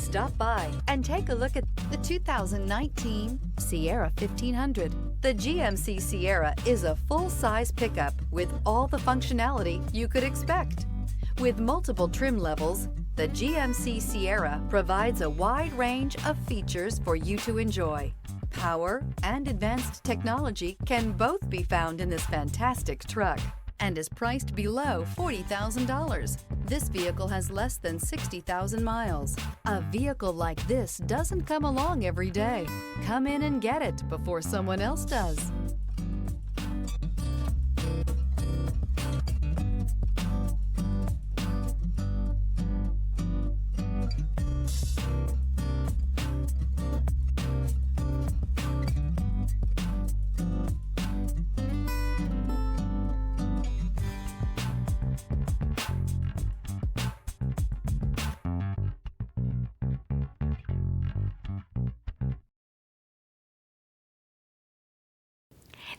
Stop by and take a look at the 2019 Sierra 1500. The GMC Sierra is a full-size pickup with all the functionality you could expect. With multiple trim levels, the GMC Sierra provides a wide range of features for you to enjoy. Power and advanced technology can both be found in this fantastic truck and is priced below $40,000. This vehicle has less than 60,000 miles. A vehicle like this doesn't come along every day. Come in and get it before someone else does.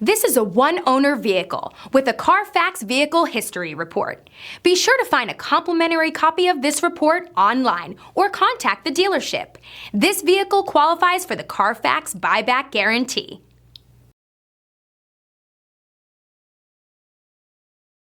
This is a one-owner vehicle with a Carfax Vehicle History Report. Be sure to find a complimentary copy of this report online or contact the dealership. This vehicle qualifies for the Carfax Buyback Guarantee.